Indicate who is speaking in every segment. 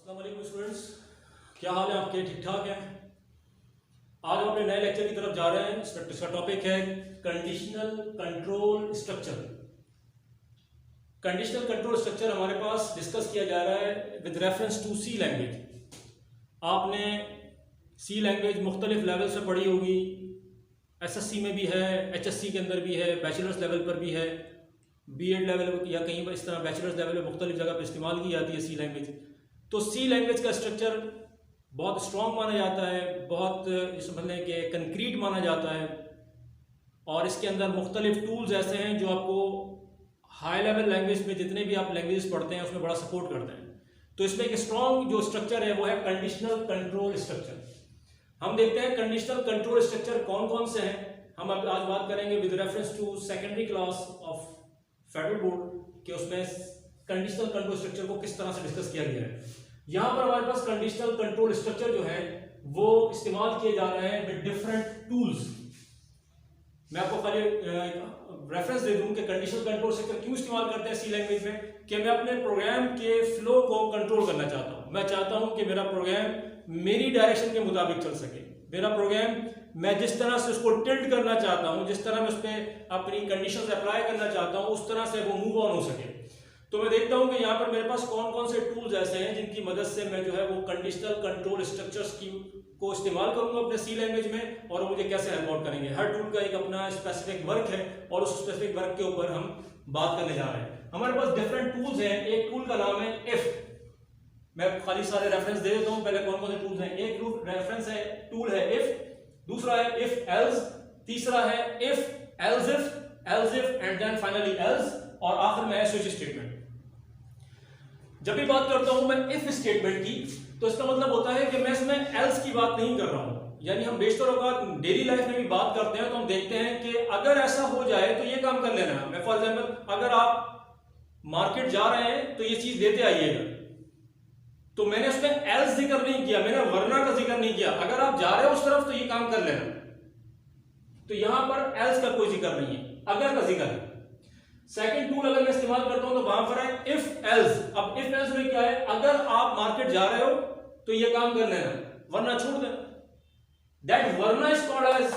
Speaker 1: अस्सलाम वालेकुम स्टूडेंट्स, क्या हाल है आपके? ठीक ठाक हैं? आज हम अपने नए लेक्चर की तरफ जा रहे हैं। इसका टॉपिक है conditional control structure. Conditional control structure हमारे पास डिस्कस किया जा रहा है with reference to C language. आपने सी लैंग्वेज मुख्तलिफ लेवल से पढ़ी होगी। एसएससी में भी है, एचएससी के अंदर भी है, बैचलर्स लेवल पर भी है, बीएड लेवल या कहीं पर इस तरह बैचलर्स लेवल में मुख्तलिफ जगह पर इस्तेमाल की जाती है सी लैंग्वेज। तो सी लैंग्वेज का स्ट्रक्चर बहुत स्ट्रॉन्ग माना जाता है, बहुत समझ लें कि कंक्रीट माना जाता है, और इसके अंदर मुख्तलिफ टूल्स ऐसे हैं जो आपको हाई लेवल लैंग्वेज में जितने भी आप लैंग्वेज पढ़ते हैं उसमें बड़ा सपोर्ट करते हैं। तो इसमें एक स्ट्रॉन्ग जो स्ट्रक्चर है वो है कंडीशनल कंट्रोल स्ट्रक्चर। हम देखते हैं कंडीशनल कंट्रोल स्ट्रक्चर कौन कौन से हैं। हम अब आज बात करेंगे with reference to secondary class of federal board के उसमें कंडीशनल कंट्रोल स्ट्रक्चर को किस तरह से डिस्कस किया गया है। यहां पर हमारे पास कंडीशनल कंट्रोल स्ट्रक्चर जो है वो इस्तेमाल किए जा रहे हैं विद डिफरेंट टूल्स। मैं आपको खाली रेफरेंस दे दूं कि कंडीशनल कंट्रोल स्ट्रक्चर क्यों इस्तेमाल करते हैं सी लैंग्वेज में, कि मैं अपने प्रोग्राम के फ्लो को कंट्रोल करना चाहता हूं। मैं चाहता हूं कि मेरा प्रोग्राम मेरी डायरेक्शन के मुताबिक चल सके। मेरा प्रोग्राम मैं जिस तरह से उसको टिल्ट करना चाहता हूं, जिस तरह मैं उस पर अपनी कंडीशंस अप्लाई करना चाहता हूं, उस तरह से वो मूव ऑन हो सके। तो मैं देखता हूं कि यहाँ पर मेरे पास कौन कौन से टूल्स ऐसे हैं जिनकी मदद से मैं जो है वो कंडीशनल कंट्रोल स्ट्रक्चर्स की को इस्तेमाल करूंगा अपने सी लैंग्वेज में, और मुझे कैसे हेल्प आउट करेंगे। हर टूल का एक अपना स्पेसिफिक वर्क है और उस स्पेसिफिक वर्क के ऊपर हम बात करने जा रहे हैं। हमारे पास डिफरेंट टूल्स हैं। एक टूल का नाम है इफ। मैं खाली सारे रेफरेंस दे देता हूं पहले कौन कौन से टूल्स हैं। एक रेफरेंस है टूल है इफ, दूसरा है इफ एल्स, तीसरा है if else if and then finally else, और आखिर में है स्विच स्टेटमेंट। जब भी बात करता हूं मैं इफ स्टेटमेंट की तो इसका मतलब होता है कि मैं इसमें एल्स की बात नहीं कर रहा हूं। यानी हम बेशतर औकात डेली लाइफ में भी बात करते हैं तो हम देखते हैं कि अगर ऐसा हो जाए तो ये काम कर लेना है। मैं फॉर एग्जांपल अगर आप मार्केट जा रहे हैं तो ये चीज देते आइएगा, तो मैंने उसमें एल्स जिक्र नहीं किया, मैंने वरना का जिक्र नहीं किया। अगर आप जा रहे हो उस तरफ तो ये काम कर लेना। तो यहां पर एल्स का कोई जिक्र नहीं है, अगर का जिक्र है। सेकंड टूल अगर मैं इस्तेमाल करता हूं तो वहां पर है इफ एल्स। अब इफ एल्स में क्या है, अगर आप मार्केट जा रहे हो तो ये काम कर लेना, वरना छोड़ देना। दैट वरना इज कॉल्ड एज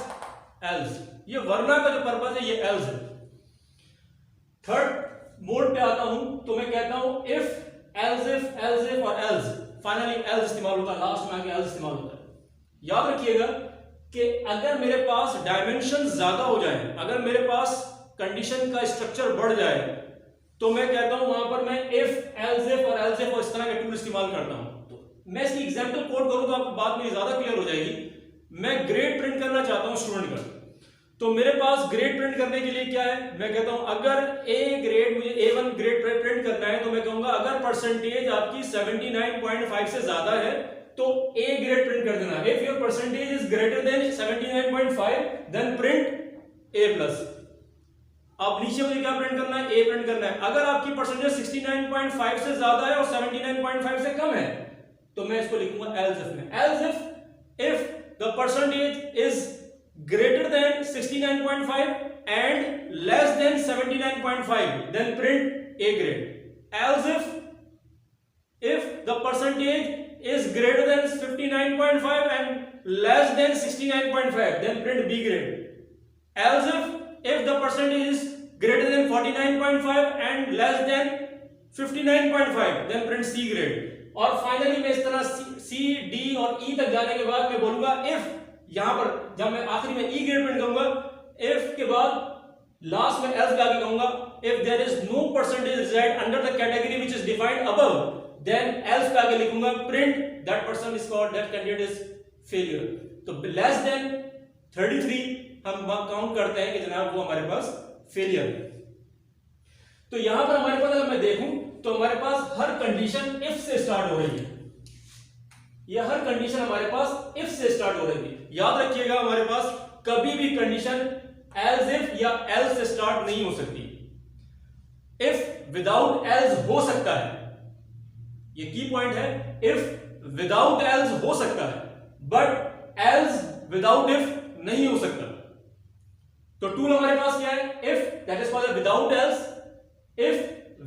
Speaker 1: एल्स। ये वरना का जो पर्पस है ये एल्स है। थर्ड मोड पे आता हूं तो मैं कहता हूं इफ एल्स इफ और एल्स, फाइनली एल्स इस्तेमाल होता है, लास्ट में आके एल्स इस्तेमाल होता है। याद रखिएगा कि अगर मेरे पास डायमेंशन ज्यादा हो जाए, अगर मेरे पास कंडीशन का स्ट्रक्चर बढ़ जाए, तो मैं कहता हूं वहां पर मैं इफ एल्स इफ और एल्स इफ और इस तरह के टूल इस्तेमाल करता हूं। तो मैं इसकी एग्जांपल कोड करूं तो आपको बात मेरी ज्यादा क्लियर हो जाएगी। मैं ग्रेड प्रिंट करना चाहता हूं स्टूडेंट का, तो मेरे पास ग्रेड प्रिंट करने के लिए क्या है, मैं कहता हूं अगर ए ग्रेड मुझे A1 ग्रेड प्रिंट करना है तो मैं कहूंगा अगर परसेंटेज आपकी 79.5 से ज्यादा है तो ए ग्रेड प्रिंट कर देना। If your percentage is greater than 79.5 then print A plus. अब नीचे मुझे क्या प्रिंट करना है, ए प्रिंट करना है। अगर आपकी परसेंटेज 69.5 से ज्यादा है और 79.5 से कम है तो मैं इसको लिखूंगा एल्स इफ में। Else if the percentage is greater than 69.5 and less than 79.5 then print A grade. Else if the percentage is greater than 59.5 and less than 69.5 then print B grade. Else if the percentage is greater than 49.5 and less than 59.5 then print C grade. और finally मैं इस तरह C D और E तक जाने के बाद मैं बोलूंगा if, यहां पर जब मैं आखिरी में ई ग्रेड प्रिंट करूंगा, इफ के बाद लास्ट में एल्स आगे कहूंगा if there is no percentage resided under the category which is defined above then else पे आगे लिखूंगा print that person is called that candidate is failure. तो लेस देन 33 हम काउंट करते हैं कि जनाब वो हमारे पास फेलियर है। तो यहां पर हमारे पास अगर मैं देखूं तो हमारे पास हर कंडीशन इफ से स्टार्ट हो रही है। यह हर कंडीशन हमारे पास इफ से स्टार्ट हो रही है। याद रखिएगा हमारे पास कभी भी कंडीशन एल्स इफ या एल्स से स्टार्ट नहीं हो सकती। इफ विदाउट एल्स हो सकता है, ये की पॉइंट है। इफ विदाउट एल्स हो सकता है बट एल्स विदाउट इफ नहीं हो सकता। तो टूल हमारे पास क्या है, if that is called without else, if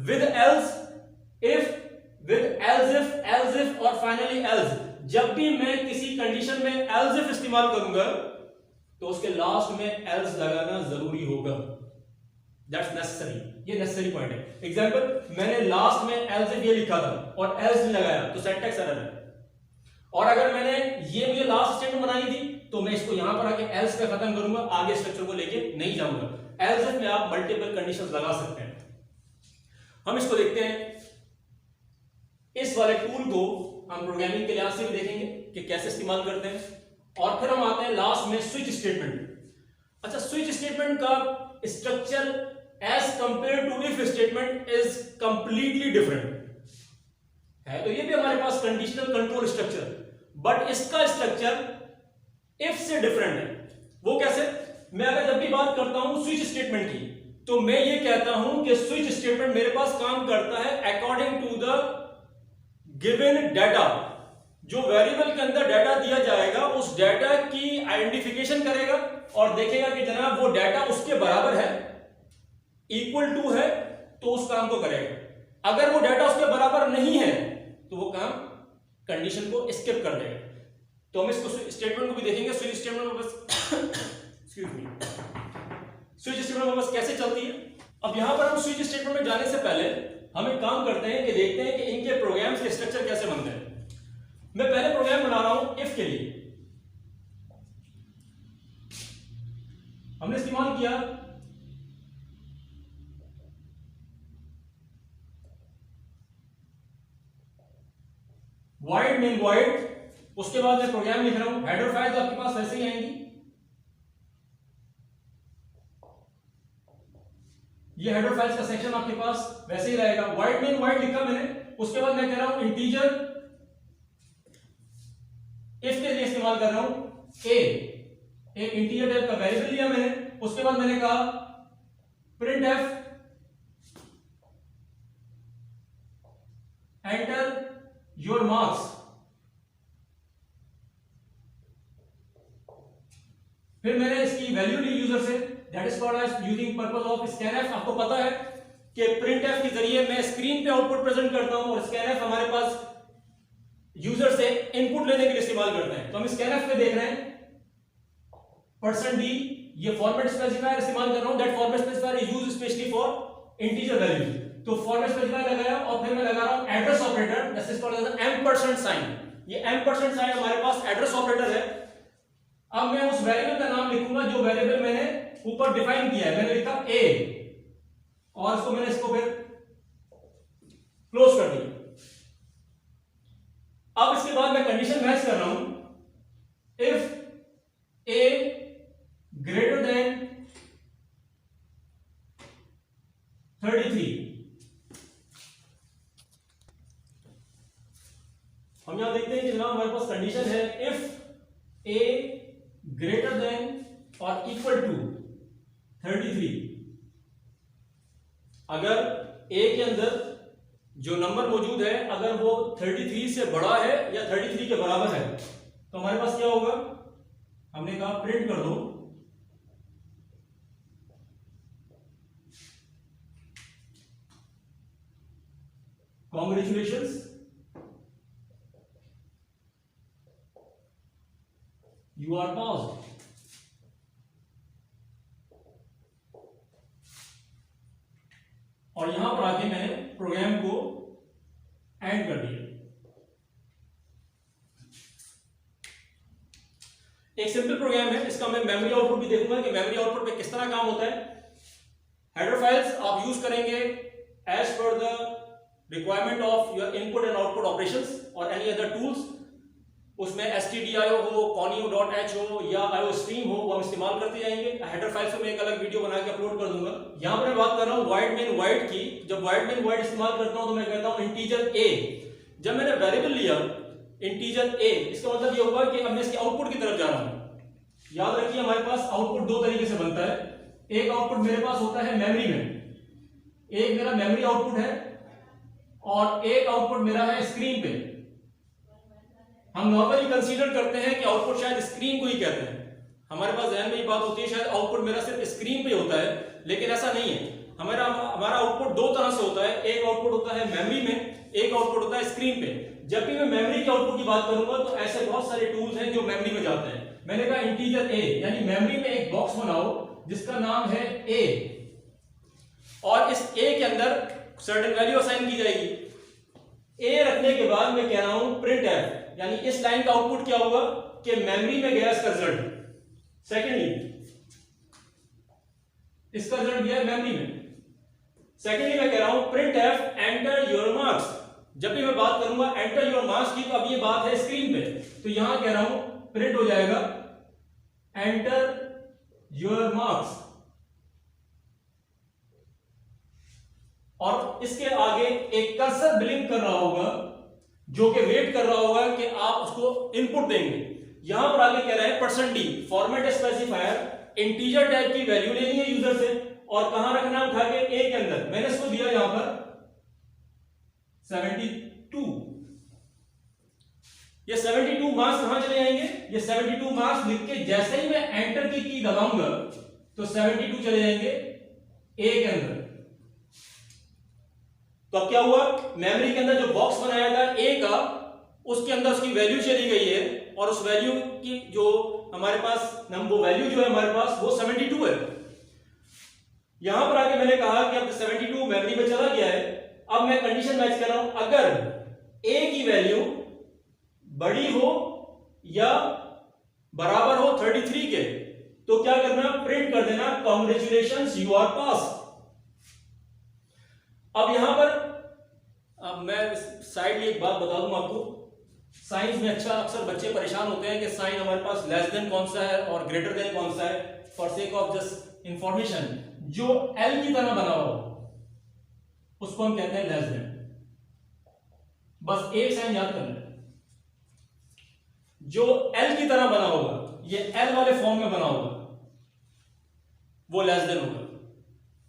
Speaker 1: with else, if with else if और फाइनली एल्स। जब भी मैं किसी कंडीशन में एल्स इफ इस्तेमाल करूंगा तो उसके लास्ट में एल्स लगाना जरूरी होगा। दैट्स नेसेसरी, ये नेसेसरी पॉइंट है। एग्जांपल, मैंने लास्ट में एल्स इफ ये लिखा था और एल्स नहीं लगाया तो सिंटैक्स एरर है। और अगर मैंने ये मुझे लास्ट स्टेटमेंट बनानी थी तो मैं इसको यहां पर आके एल्स पे खत्म करूंगा, आगे स्ट्रक्चर को लेके नहीं जाऊंगा। एल्स इफ में आप मल्टीपल कंडीशंस लगा सकते हैं। हम इसको देखते हैं, इस वाले टूल को हम प्रोग्रामिंग के लिहाज से भी देखेंगे कि कैसे इस्तेमाल करते हैं। और फिर हम आते हैं लास्ट में स्विच स्टेटमेंट। अच्छा, स्विच स्टेटमेंट का structure as compare to if statement is completely different है। तो ये भी हमारे पास कंडीशनल कंट्रोल स्ट्रक्चर, बट इसका स्ट्रक्चर इफ से डिफरेंट है। वो कैसे? मैं अगर जब भी बात करता हूं स्विच स्टेटमेंट की तो मैं ये कहता हूं कि स्विच स्टेटमेंट मेरे पास काम करता है according to the given data. जो वेरिएबल के अंदर डाटा दिया जाएगा उस डाटा की आइडेंटिफिकेशन करेगा और देखेगा कि जनाब वो डाटा उसके बराबर है, इक्वल टू है, तो उस काम को करेगा। अगर वो डाटा उसके बराबर नहीं है तो वो काम कंडीशन को स्किप कर देगा। तो हम इसको स्टेटमेंट को भी देखेंगे। स्विच स्टेटमेंट में बस एक्सक्यूज मी, स्विच स्टेटमेंट में बस कैसे चलती है। अब यहां पर हम स्विच स्टेटमेंट में जाने से पहले हम एक काम करते हैं कि देखते हैं कि इनके प्रोग्राम्स के स्ट्रक्चर कैसे बनते हैं। मैं पहले प्रोग्राम बना रहा हूं इफ के लिए। हमने इस्तेमाल किया void मेन void, उसके बाद मैं प्रोग्राम लिख रहा हूं। हेडर फाइल्स आपके पास वैसे ही आएंगी, ये हेडर फाइल्स का सेक्शन आपके पास वैसे ही रहेगा। void मेन void लिखा मैंने, उसके बाद मैं कह रहा हूं इंटीजर इफ के लिए इस्तेमाल कर रहा हूं a, एक इंटीजर टाइप का वेरिएबल लिया मैंने। उसके बाद मैंने कहा printf enter your marks. फिर मैंने इसकी वैल्यू ली यूजर से, that is called as using purpose of scanf. आपको पता है कि प्रिंटएफ के जरिए मैं स्क्रीन पे आउटपुट प्रेजेंट करता हूं और स्कैनएफ हमारे पास यूजर से इनपुट लेने के लिए इस्तेमाल करते हैं। तो हम स्कैनएफ पे देख रहे हैं %d, ये फॉर्मेट स्पेसिफायर इस्तेमाल कर रहा हूं। That format specifier is used specially for integer values. तो फॉर्मेट स्पेसिफायर लगाया और फिर मैं लगा रहा हूं address operator, that is called as एम% साइन। ये एम% साइन हमारे पास एड्रेस ऑपरेटर है। अब मैं उस वेरिएबल का नाम लिखूंगा जो वेरिएबल मैंने ऊपर डिफाइन किया है। मैंने लिखा a और इसको मैंने इसको फिर क्लोज कर दिया। अब इसके बाद मैं कंडीशन मैच कर रहा हूं इफ a ग्रेटर देन 33। हम यहां देखते हैं कि जनाब हमारे पास कंडीशन है इफ a ग्रेटर देन और इक्वल टू 33। अगर a के अंदर जो नंबर मौजूद है अगर वो 33 से बड़ा है या 33 के बराबर है तो हमारे पास क्या होगा? हमने कहा प्रिंट कर दो कॉन्ग्रेचुलेशंस, यू आर पास्ड। और यहां पर आके मैंने प्रोग्राम को एंड कर दिया। एक सिंपल प्रोग्राम है, इसका मैं मेमोरी आउटपुट भी देखूंगा कि मेमोरी आउटपुट पे किस तरह काम होता है। हेडर फाइल्स आप यूज करेंगे एज पर the requirement of your input and output operations और एनी अदर टूल्स। उसमें stdio हो, conio.h हो या iostream हो, वो हम इस्तेमाल करते जाएंगे। हेडर फाइल्स में एक अलग वीडियो बना के अपलोड कर दूंगा। यहां पर मैं बात कर रहा हूं void main void की। जब void main void इस्तेमाल करता हूं तो मैं कहता हूं इंटीजर a। जब मैंने वेरिएबल लिया इंटीजर a, इसका मतलब ये होगा कि अब मैं इसके आउटपुट की तरफ जा रहा हूं। याद रखिए हमारे पास आउटपुट दो तरीके से बनता है। एक आउटपुट मेरे पास होता है मेमोरी में, एक मेरा मेमोरी आउटपुट है और एक आउटपुट मेरा है स्क्रीन पे। हम नॉर्मली कंसीडर करते हैं कि आउटपुट शायद स्क्रीन को ही कहते हैं। हमारे पास ध्यान में ये बात होती है शायद आउटपुट मेरा सिर्फ स्क्रीन पे होता है, लेकिन ऐसा नहीं है। हमारा आउटपुट दो तरह से होता है। एक आउटपुट होता है मेमोरी में एक आउटपुट होता है स्क्रीन पे। जब भी मैं मेमोरी के आउटपुट की बात करूंगा तो ऐसे बहुत सारे टूल्स हैं जो मेमोरी में जाते हैं। मैंने कहा इंटीजर ए, यानी मेमोरी में एक बॉक्स बनाओ जिसका नाम है ए, और इस ए के अंदर सर्टेन वैल्यू असाइन की जाएगी। ए रखने के बाद मैं कह रहा हूं प्रिंट एफ, यानी इस लाइन का आउटपुट क्या होगा कि मेमोरी में गया इसका रिजल्ट। सेकेंडली इसका रिजल्ट गया मेमोरी में। सेकेंडली मैं कह रहा हूं print F enter your marks. जब भी मैं बात करूंगा एंटर योर मार्क्स की, तो अब ये बात है स्क्रीन पे, तो यहां कह रहा हूं प्रिंट हो जाएगा एंटर योर मार्क्स, और इसके आगे एक कर्सर ब्लिंक कर रहा होगा जो कि वेट कर रहा होगा कि आप उसको इनपुट देंगे। यहां पर आगे कह रहा है %d format specifier, integer type की वैल्यू लेनी है यूजर से, और कहां रखना है, उठा के ए के अंदर। मैंने इसको दिया यहां पर 72। ये 72 मार्क्स कहां चले जाएंगे, ये 72 मार्क्स लिख के जैसे ही मैं एंटर की दबाऊंगा तो 72 चले जाएंगे ए के अंदर। तो अब क्या हुआ, मेमोरी के अंदर जो बॉक्स बनाया था ए का, उसके अंदर उसकी वैल्यू चली गई है, और उस वैल्यू की जो हमारे पास वो वैल्यू जो है हमारे पास वो 72 है। यहां पर आके मैंने कहा कि अब 72 मेमोरी में चला गया है। अब मैं कंडीशन मैच कर रहा हूं, अगर ए की वैल्यू बड़ी हो या बराबर हो 33 के, तो क्या करना, प्रिंट कर देना कांग्रेचुलेशंस यू आर पास। अब यहां पर अब मैं साइड एक बात बता दूं आपको, साइंस में अक्सर बच्चे परेशान होते हैं कि साइन हमारे पास लेस देन कौन सा है और ग्रेटर देन कौन सा है। For sake of just information, जो एल की तरह बना हो उसको हम कहते हैं लेस देन। बस एक साइन याद करना है, जो एल की तरह बना होगा, ये एल वाले फॉर्म में बना होगा, वो लेस देन होगा।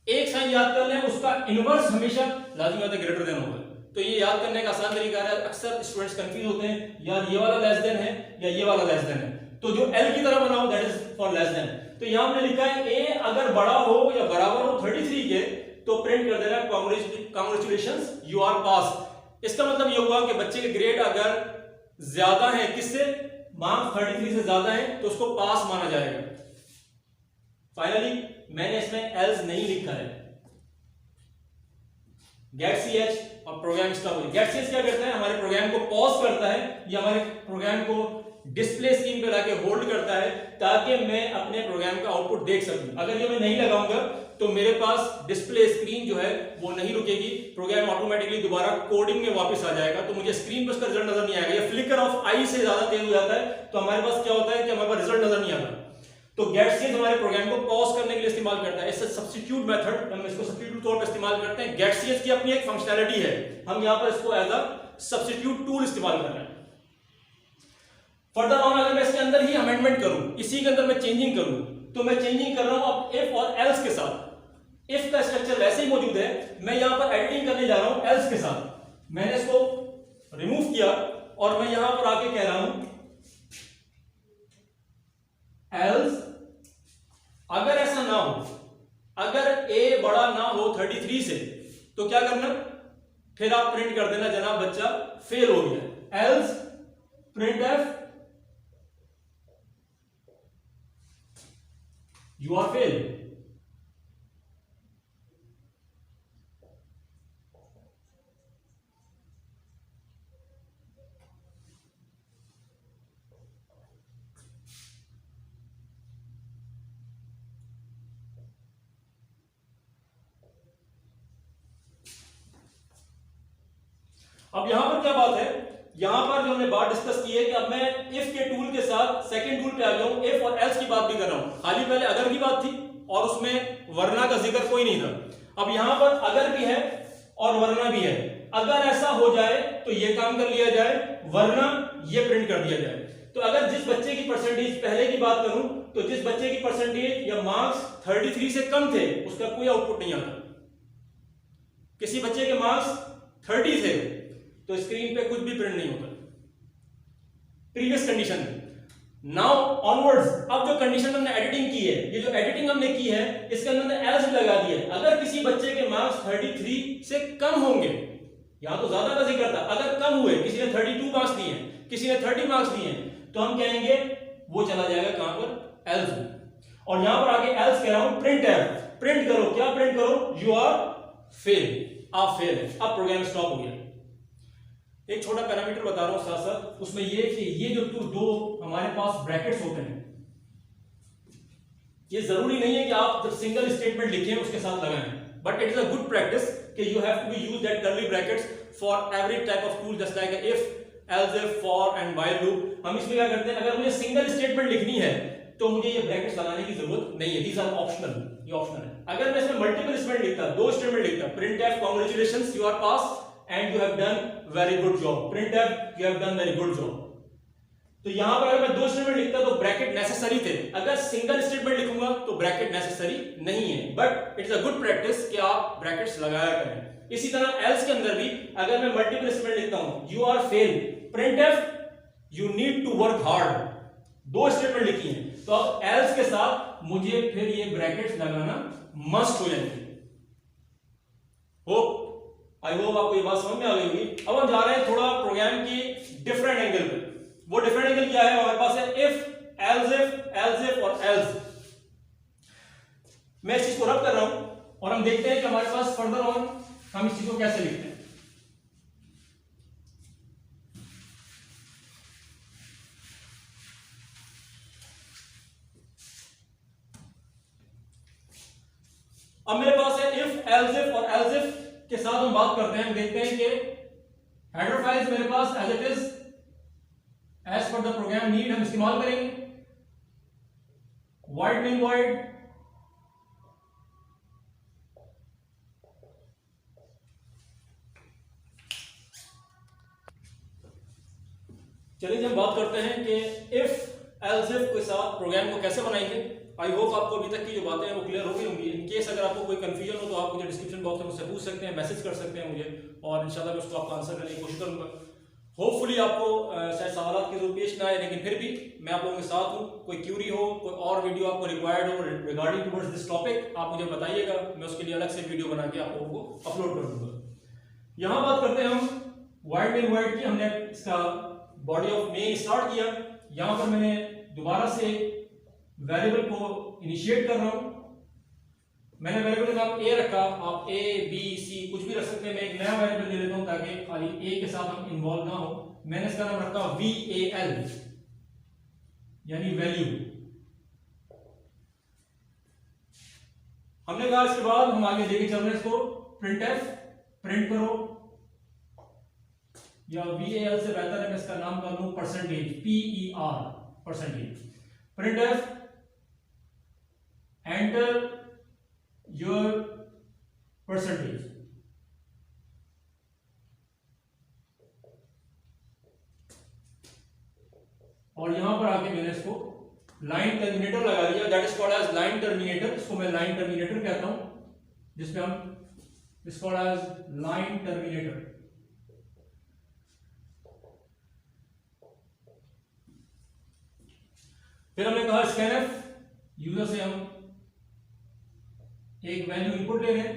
Speaker 1: एक साइन याद कर लें, उसका इनवर्स हमेशा लाजिमी बात है ग्रेटर देन होगा। तो ये याद करने का आसान तरीका है, अक्सर स्टूडेंट्स कंफ्यूज होते हैं, यार ये वाला लेस देन है या ये वाला लेस देन है। तो जो एल की तरह बना हो that is for less than. तो यहां हमने लिखा है ए अगर बड़ा हो या बराबर हो 33 के, तो प्रिंट कर देना कांग्रेचुलेशंस यू आर पास। इसका मतलब ये हुआ कि बच्चे के ग्रेड अगर ज्यादा है, किससे, मार्क्स 33 से ज्यादा है, तो उसको पास माना जाएगा। फाइनली मैंने इसमें एल्स नहीं लिखा है, गेट ch और प्रोग्राम स्टॉप हो। गेट ch क्या करता है, हमारे प्रोग्राम को पॉज करता है, या हमारे प्रोग्राम को डिस्प्ले स्क्रीन पे लाके होल्ड करता है, ताकि मैं अपने प्रोग्राम का आउटपुट देख सकूं। अगर ये मैं नहीं लगाऊंगा तो मेरे पास डिस्प्ले स्क्रीन जो है वो नहीं रुकेगी, प्रोग्राम ऑटोमेटिकली दोबारा कोडिंग में वापस आ जाएगा, तो मुझे स्क्रीन पर उसका रिजल्ट नजर नहीं आएगा। या फ्लिकर ऑफ आई से ज्यादा तेज हो जाता है तो हमारे पास क्या होता है कि हमारे पास रिजल्ट नजर नहीं आता। तो गेट ch हमारे प्रोग्राम को पॉज करने के लिए इस्तेमाल करता है। इससे सब्स्टिट्यूट मेथड, हम इसको सब्स्टिट्यूट तौर पर इस्तेमाल करते हैं। गेट ch की अपनी एक फंक्शनैलिटी है, हम यहां पर इसको एज अ सब्स्टिट्यूट टूल इस्तेमाल कर रहे हैं। फर्दर ऑन अगर मैं इसके अंदर ही अमेंडमेंट करूं, इसी के अंदर मैं चेंजिंग करूं, तो मैं चेंजिंग कर रहा हूं अब इफ और एल्स के साथ। इफ का स्ट्रक्चर वैसे ही मौजूद है, मैं यहां पर एडिटिंग करने जा रहा हूं एल्स के साथ। मैंने इसको रिमूव किया और मैं यहां पर आके कह रहा हूं एल्स अगर ऐसा ना हो, अगर a बड़ा ना हो 33 से, तो क्या करना, फिर आप प्रिंट कर देना जनाब बच्चा फेल हो गया। Else printf you are fail. अब यहां पर क्या बात है, यहां पर जो हमने बात डिस्कस की है कि अब मैं इफ के टूल के साथ सेकंड टूल पे आ गया हूं, इफ और एल्स की बात भी कर रहा हूं। हाली पहले अगर की बात थी और उसमें वरना का जिक्र कोई नहीं था। अब यहां पर अगर भी है और वरना भी है। अगर ऐसा हो जाए तो ये काम कर लिया जाए, वरना ये प्रिंट कर दिया जाए। तो अगर जिस बच्चे की परसेंटेज, पहले की बात करूं तो जिस बच्चे की परसेंटेज या मार्क्स 33 से कम थे, उसका कोई आउटपुट नहीं आता। किसी बच्चे के मार्क्स 30 थे तो स्क्रीन पे कुछ भी प्रिंट नहीं होता। प्रीवियस कंडीशन में। नाउ ऑनवर्ड्स, अब जो कंडीशन हमने एडिटिंग की है, ये जो एडिटिंग हमने की है, इसके अंदर एल्स लगा दिया। अगर किसी बच्चे के मार्क्स 33 से कम होंगे यहां तो ज्यादा का जिक्र था। अगर कम हुए, किसी ने 32 मार्क्स दिए हैं, किसी ने 30 मार्क्स दिए हैं, तो हम कहेंगे वो चला जाएगा कहां पर, एल्स में। और यहां पर आगे एल्स कह रहा हूं प्रिंट एफ, प्रिंट करो, क्या प्रिंट करो, यू आर फेल, आप फेल है। अब प्रोग्राम स्टॉप हो गया। एक छोटा पैरामीटर बता रहा हूं साथ साथ, उसमें ये कि ये जो दो हमारे पास ब्रैकेट्स होते हैं, ये जरूरी नहीं है कि आप जब सिंगल स्टेटमेंट लिखें उसके साथ लगाएं, but it is a good practice कि you have to be use that curly brackets for every type of tool, just like if, else if, for and while loop. हम इसमें क्या करते हैं, अगर मुझे सिंगल स्टेटमेंट लिखनी है तो मुझे ये ब्रैकेट्स लगाने की जरूरत नहीं है, दीज आर ऑप्शनल, ये ऑप्शनल है। अगर मैं इसमें मल्टीपल स्टेटमेंट लिखता, दो स्टेटमेंट लिखता, printf congratulations you are pass and you have done very good job, printf you have done very good job, तो यहां पर अगर मैं दो स्टेटमेंट लिखता तो ब्रैकेट नेसेसरी थे। अगर सिंगल स्टेटमेंट लिखूंगा तो ब्रैकेट नेसेसरी नहीं है, but it's a good practice कि आप ब्रैकेट्स लगाया करें। इसी तरह एल्स के अंदर भी अगर मैं मल्टीपल स्टेटमेंट लिखता हूं, you are fail, printf you need to work hard, दो स्टेटमेंट लिखी है, तो अब एल्स के साथ मुझे फिर ये ब्रैकेट्स लगाना मस्ट हो जाएंगे। होप, आई होप आपको ये बात समझ में आ गई होगी। अब हम जा रहे हैं थोड़ा प्रोग्राम की डिफरेंट एंगल पे। वो डिफरेंट एंगल क्या है, हमारे पास है इफ, एल्स इफ और एल्स। मैं इस चीज को रब कर रहा हूं और हम देखते हैं कि हमारे पास फर्दर ऑन हम इस चीज को कैसे लिखते हैं। अब मेरे पास है इफ, एल्स इफ और एल्स इफ के साथ हम बात करते हैं। हम देखते हैं कि हेडर फाइल्स मेरे पास एज इट इज, एज पर द प्रोग्राम नीड हम इस्तेमाल करेंगे। void मेन void, चलिए हम बात करते हैं कि इफ, एल्स इफ के साथ प्रोग्राम को कैसे बनाएंगे। आई होप आपको अभी तक की जो बातें हैं वो क्लियर हो गई होंगी। इन केस अगर आपको कोई कंफ्यूजन हो तो आप मुझे डिस्क्रिप्शन बॉक्स में मुझसे पूछ सकते हैं, मैसेज कर सकते हैं मुझे, और इंशाल्लाह मैं उसको आपको आंसर करने की कोशिश करूंगा। होपफुली आपको शायद सवालात की जरूरत पेश ना आए, लेकिन फिर भी मैं आप लोगों के साथ हूँ। कोई क्यूरी हो, कोई और वीडियो आपको रिक्वायर्ड हो रिगार्डिंग टुवर्ड्स दिस टॉपिक, आप मुझे बताइएगा, मैं उसके लिए अलग से वीडियो बना के आप लोगों को अपलोड कर दूंगा। यहाँ बात करते हैं हम void मेन void की। हमने इसका बॉडी ऑफ मेन स्टार्ट किया। यहां पर मैंने दोबारा से वेरिएबल को इनिशिएट कर रहा हूं। मैंने वेरिएबल का नाम ए रखा, आप ए बी सी कुछ भी रख सकते हैं। मैं एक नया वेरिएबल ले लेता हूं ताकि खाली ए के साथ हम इन्वॉल्व ना हो। मैंने इसका नाम रखा VAL, यानी वैल्यू। हमने कहा इसके बाद हम आगे लेके चल रहे हैं इसको, प्रिंट एफ, प्रिंट करो, या VAL से बेहतर है मैं इसका नाम कर लूं percentage, PER, percentage. Print F, enter your percentage. और यहां पर आके मैंने इसको लाइन टर्मिनेटर लगा दिया, that is called as line terminator. इसको मैं लाइन टर्मिनेटर कहता हूं, जिसमें हम इस कॉल्ड एज लाइन टर्मिनेटर। फिर हमने कहा स्कैनफ, यूजर से हम एक वैल्यू इनपुट ले रहे हैं,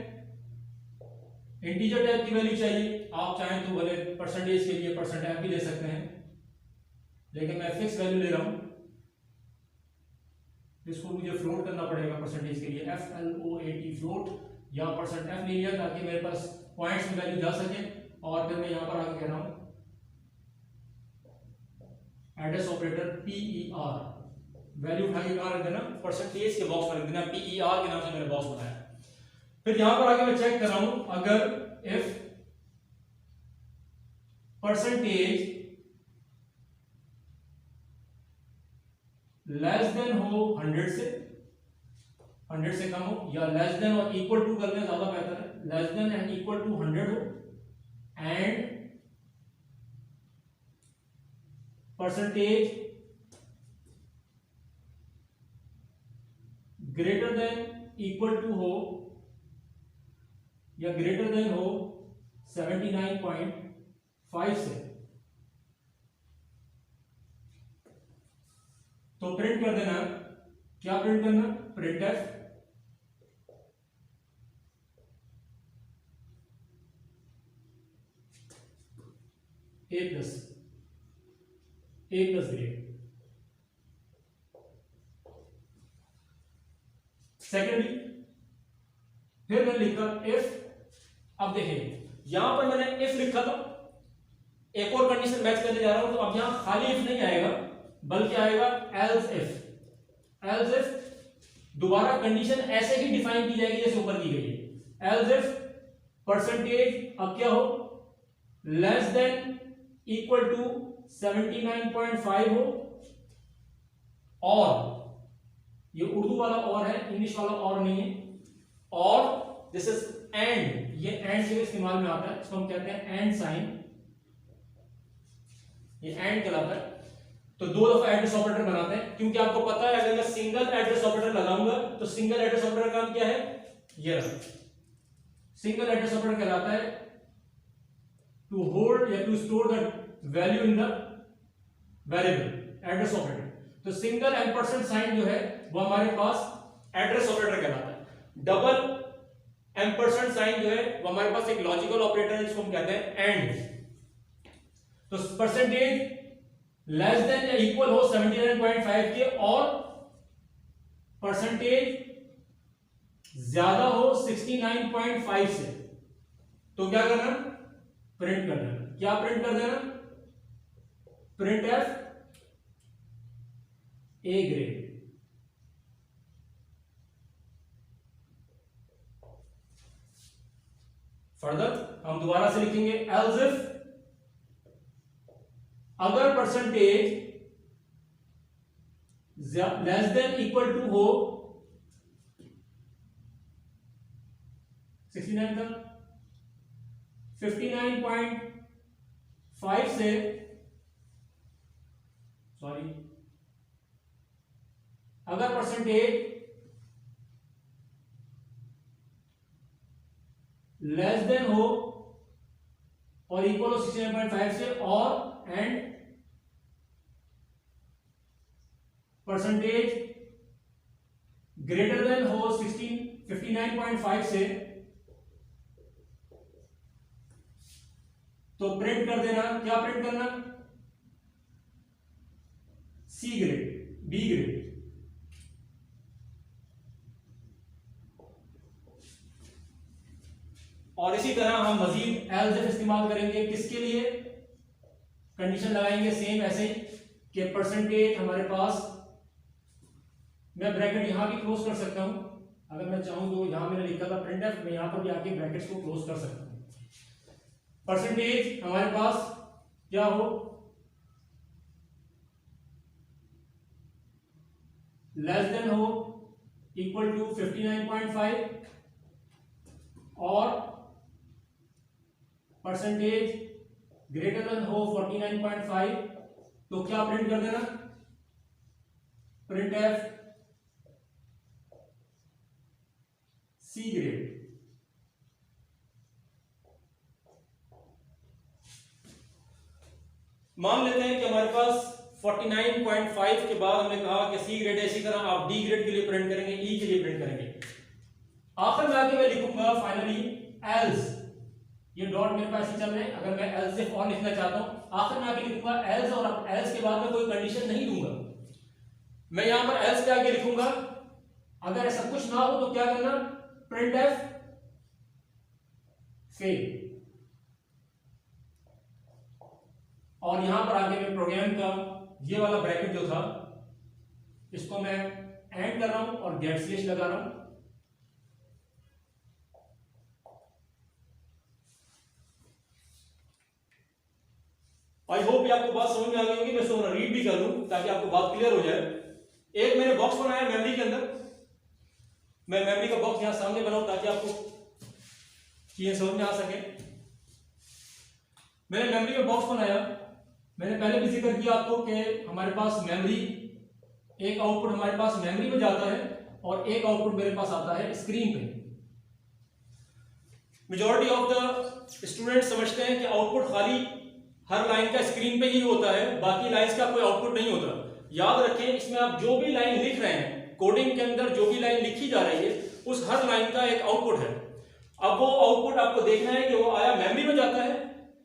Speaker 1: इंटीजर टाइप की वैल्यू चाहिए। आप चाहें तो भले परसेंटेज के लिए परसेंट एफ भी ले सकते हैं, लेकिन मैं फिक्स वैल्यू ले रहा हूं। इसको मुझे फ्लोट करना पड़ेगा परसेंटेज के लिए, FLOAT फ्लोट, या परसेंट एफ ले लिया ताकि मेरे पास पॉइंट्स में वैल्यू जा सके। और फिर मैं यहां पर आगे कह रहा हूं एड्रेस ऑपरेटर PER, वैल्यू उठा के कहां रख देना, परसेंटेज के बॉक्स में रख देना, PER के नाम से मैंने बॉक्स बनाया। फिर यहां पर आके मैं चेक कर रहा हूं, अगर इफ परसेंटेज लेस देन हो 100 से, 100 से कम हो, या लेस देन और इक्वल टू कर लें ज्यादा बेहतर है, less than and equal to 100 हो, and percentage greater than equal to हो या ग्रेटर देन हो 79.5 से, तो प्रिंट कर देना। क्या प्रिंट करना, प्रिंट एफ, ए प्लस ग्रेड। सेकेंडली फिर मैंने लिखा इफ, अब देखें यहां पर मैंने इफ लिखा था, एक और कंडीशन मैच करने जा रहा हूं, तो अब यहां खाली इफ नहीं आएगा बल्कि आएगा एल्स इफ। एल्स इफ दोबारा कंडीशन ऐसे ही डिफाइन की जाएगी जैसे ऊपर की गई है। एल्स इफ परसेंटेज अब क्या हो, लेस देन इक्वल टू 79.5 हो, और ये उर्दू वाला और है, इंग्लिश वाला और नहीं है, और दिस इज एंड, ये एंड से इस्तेमाल में आता है, इसको हम कहते हैं एंड साइन, ये एंड कहलाता है। तो दो दफा एड्रेस ऑपरेटर बनाते हैं, क्योंकि आपको पता है अगर मैं सिंगल एड्रेस ऑपरेटर लगाऊंगा तो सिंगल एड्रेस ऑपरेटर का काम क्या है, ये रहा सिंगल एड्रेस ऑपरेटर कहलाता है टू होल्ड या to store the value in the variable, address operator. तो सिंगल एम्परसेंड साइन जो है वो हमारे पास एड्रेस ऑपरेटर कहलाता है। डबल एम्परसेंड साइन जो है वो हमारे पास एक लॉजिकल ऑपरेटर है जिसको हम कहते हैं एंड। तो परसेंटेज लेस देन या इक्वल हो 79.5 के, और परसेंटेज ज्यादा हो 69.5 से, तो क्या करना, प्रिंट कर देना। क्या प्रिंट कर देना, printf A grade. Further हम दोबारा से लिखेंगे एल्स इफ अगर percentage less than equal to हो 69 तक, 59.5 से, सॉरी, अगर परसेंटेज लेस देन हो और इक्वल हो 69.5 से, और एंड परसेंटेज ग्रेटर देन हो 59.5 से, तो प्रिंट कर देना। क्या प्रिंट करना, सी ग्रेड, बी ग्रेड। और इसी तरह हम मजीद एल्स इफ इस्तेमाल करेंगे, किसके लिए, कंडीशन लगाएंगे सेम ऐसे कि परसेंटेज हमारे पास, मैं ब्रैकेट यहां भी क्लोज कर सकता हूं अगर मैं चाहूं तो, यहां मैंने लिखा था प्रिंट एफ, मैं यहां पर भी आके ब्रैकेट्स को क्लोज कर सकता हूं। परसेंटेज हमारे पास क्या हो, लेस देन हो इक्वल टू 59.5, और परसेंटेज ग्रेटर देन हो 49.5, तो क्या प्रिंट कर देना, प्रिंट एफ सी ग्रेड। मान लेते हैं कि हमारे पास 49.5 के बाद हमने कहा कि सी ग्रेड है, इसी तरह आप डी ग्रेड के लिए प्रिंट करेंगे, ई के लिए प्रिंट करेंगे। आखिर में आके मैं लिखूंगा फाइनली एल्स, ये डॉट मेरे पास ही चल रहे हैं, अगर मैं एल्स इफ और लिखना चाहता हूं आखिर में आके लिखूंगा एल्स, और अब एल्स के बाद में कोई कंडीशन नहीं दूंगा, मैं यहां पर एल्स के आगे लिखूंगा अगर ऐसा कुछ ना हो तो क्या करना, प्रिंट एफ फेल। और यहां पर आगे मैं प्रोग्राम का ये वाला ब्रैकेट जो था इसको मैं एंड कर रहा हूं और गेट स्लैश लगा रहा हूं। आई होप ये आपको बात समझ में आ गई होगी, मैं इसको रीड भी कर लूं ताकि आपको बात क्लियर हो जाए। एक मैंने बॉक्स बनाया मेमोरी के अंदर, मैं मेमोरी का बॉक्स यहां सामने बनाऊं ताकि आपको चीजें समझ में आ सके। मैंने मेमोरी का बॉक्स बनाया, मैंने पहले भी जिक्र किया आपको कि हमारे पास मेमोरी, एक आउटपुट हमारे पास मेमोरी में जाता है और एक आउटपुट मेरे पास आता है स्क्रीन पे। मेजॉरिटी ऑफ द स्टूडेंट समझते हैं कि आउटपुट खाली हर लाइन का स्क्रीन पे ही होता है, बाकी लाइंस का कोई आउटपुट नहीं होता। याद रखें, इसमें आप जो भी लाइन लिख रहे हैं, कोडिंग के अंदर जो भी लाइन लिखी जा रही है, उस हर लाइन का एक आउटपुट है। अब वो आउटपुट आपको देखना है कि वो आया मेमोरी में जाता है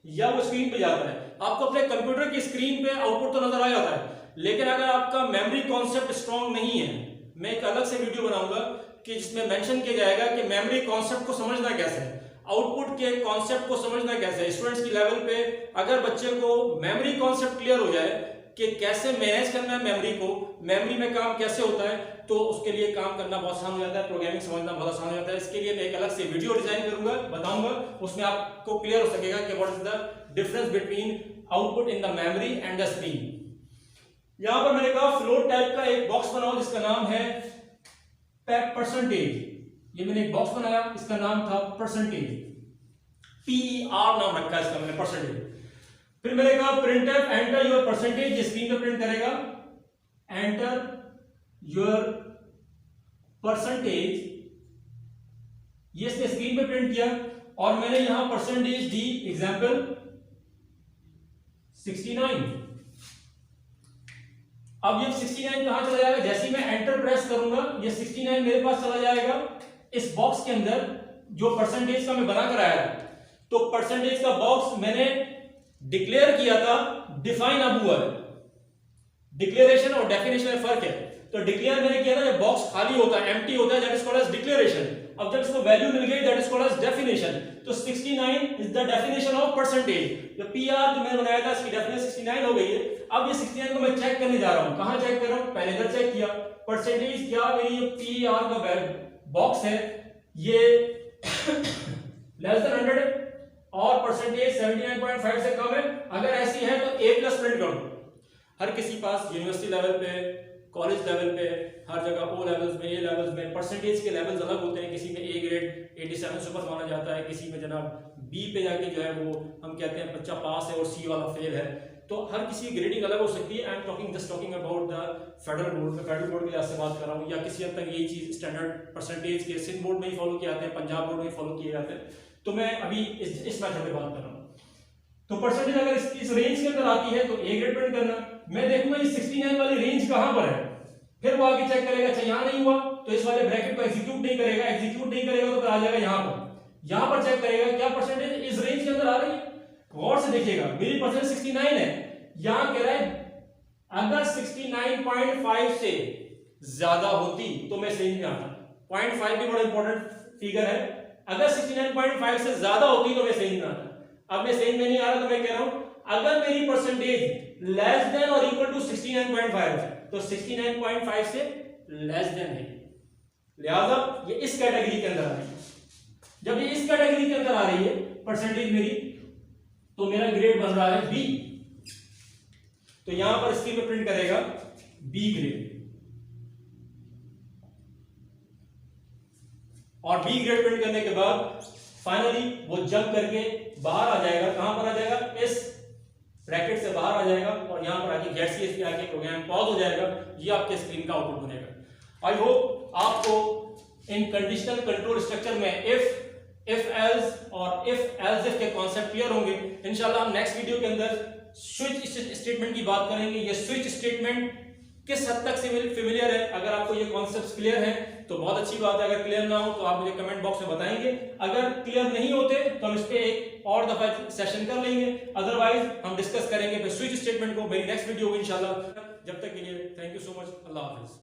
Speaker 1: या वो स्क्रीन पे जाता है। आपको अपने कंप्यूटर की स्क्रीन पे आउटपुट तो नजर आ जाता है, लेकिन अगर आपका मेमोरी कॉन्सेप्ट स्ट्रांग नहीं है, मैं एक अलग से वीडियो बनाऊंगा कि जिसमें मेंशन किया जाएगा कि मेमोरी कॉन्सेप्ट को समझना कैसे है, आउटपुट के कॉन्सेप्ट को समझना कैसे है। स्टूडेंट्स की लेवल पे अगर बच्चे को मेमोरी कॉन्सेप्ट क्लियर हो जाए कि कैसे मैनेज करना है मेमोरी को, मेमोरी में काम कैसे होता है, तो उसके लिए काम करना बहुत आसान हो जाता है, प्रोग्रामिंग समझना बहुत आसान हो जाता है। इसके लिए मैं एक अलग से वीडियो डिजाइन करूंगा, बताऊंगा, उसमें आपको क्लियर हो सकेगा कि what is the difference between output in the memory and the screen. यहां पर मैंने कहा फ्लोट टाइप का एक बॉक्स बनाओ जिसका नाम है परसेंटेज। ये मैंने एक बॉक्स बनाया, इसका नाम था परसेंटेज, PER नाम रखा है इसका मैंने, परसेंटेज। फिर मैंने कहा प्रिंटफ एंटर योर परसेंटेज, ये स्क्रीन पे प्रिंट करेगा, एंटर योर परसेंटेज, ये इसने स्क्रीन पे प्रिंट किया और मैंने यहां परसेंटेज दी, एग्जांपल 69। अब ये 69 कहां चला जाएगा, जैसे ही मैं एंटर प्रेस करूंगा ये 69 मेरे पास चला जाएगा इस बॉक्स के अंदर जो परसेंटेज का मैं बना कर आया था। तो परसेंटेज का बॉक्स मैंने डिक्लेयर किया था, डिफाइन अब हुआ है। डिक्लेरेशन और डेफिनेशन में फर्क है। तो डिक्लेयर मैंने किया था, जब बॉक्स खाली होता है, एम्प्टी होता है, that is called as declaration. अब जब इसको वैल्यू मिल गई, that is called as definition. तो 69 is the definition of percentage. जो PR जो मैंने बनाया था इसकी डेफिनेशन 69 हो गई है। अब ये 69 को मैं चेक करने जा रहा हूं। कहां चेक कर रहा हूं, पहले इधर चेक किया परसेंटेज, क्या मेरी ये PR का बॉक्स है ये लेस देन 100 है और परसेंटेज 79.5 से कम है। अगर ऐसी है तो A+ प्रिंट कर दो। हर किसी पास यूनिवर्सिटी लेवल पे, कॉलेज लेवल पे, हर जगह O लेवल्स में, A लेवल्स में परसेंटेज के लेवल्स अलग होते हैं। किसी में A ग्रेड 87 सुपर माना जाता है, किसी में जनाब B पे जाके जो है वो हम कहते हैं बच्चा पास है और C वाला फेल है। तो हर किसी की ग्रेडिंग अलग हो सकती है। I am just talking about the federal board में, फेडरल बोर्ड के लिहाज से बात कर रहा हूँ, या किसी हद तक यही चीज स्टैंडर्ड परसेंटेज के सिंध बोर्ड में ही फॉलो किए जाते हैं, पंजाब बोर्ड में ही फॉलो किए जाते हैं। तो मैं अभी इस मेथड पे बात कर रहा हूँ। तो परसेंटेज अगर इस रेंज के अंदर आती है तो A ग्रेड प्रिंट करना। मैं देखूंगा ये 69 वाली रेंज कहां पर है, फिर वो आगे चेक करेगा, अच्छा यहां नहीं हुआ तो इस वाले ब्रैकेट को एग्जीक्यूट नहीं करेगा, एग्जीक्यूट नहीं करेगा तो फिर आ जाएगा यहां पर चेक करेगा क्या परसेंटेज इस रेंज के अंदर आ रही है। गौर से देखिएगा, मेरी परसेंटेज 69 है, यहां कह रहा है अगर 69.5 से ज्यादा होती तो मैं सही में आता। 0.5 भी बड़ा इंपॉर्टेंट फिगर है। अगर 69.5 से ज्यादा होती तो मैं सही में आता। अब मैं सही में नहीं आ रहा तो मैं कह रहा हूं अगर मेरी परसेंटेज लेस देन और इक्वल टू 69.5 तो 69.5 से लेस देन है, लिहाजा ये इस कैटेगरी के अंदर आ रही है। जब ये इस कैटेगरी के अंदर आ रही है परसेंटेज मेरी, तो मेरा ग्रेड बन रहा है B। तो यहां पर स्क्रीन पे प्रिंट करेगा B ग्रेड, और B ग्रेड प्रिंट करने के बाद फाइनली वो जंप करके बाहर आ जाएगा। कहां पर आ जाएगा, इस ब्रैकेट से बाहर आ जाएगा और यहां पर आके गेट CS पे आके प्रोग्राम पॉज हो जाएगा। ये आपके स्क्रीन का आउटपुट बनेगा। आई होप आपको इन कंडीशनल कंट्रोल स्ट्रक्चर में इफ एल्स और इफ एल्स इफ के कॉन्सेप्ट क्लियर होंगे। इंशाल्लाह हम नेक्स्ट वीडियो के अंदर स्विच स्टेटमेंट की बात करेंगे। ये स्विच स्टेटमेंट किस हद तक फेमिलियर है। अगर आपको ये कॉन्सेप्ट्स क्लियर है तो बहुत अच्छी बात है, अगर क्लियर ना हो तो आप मुझे कमेंट बॉक्स में बताएंगे। अगर क्लियर नहीं होते तो हम इस पे एक और दफा सेशन कर लेंगे, अदरवाइज हम डिस्कस करेंगे फिर स्विच स्टेटमेंट को मेरी नेक्स्ट वीडियो होगी इंशाल्लाह। जब तक के लिए thank you so much, Allah Hafiz.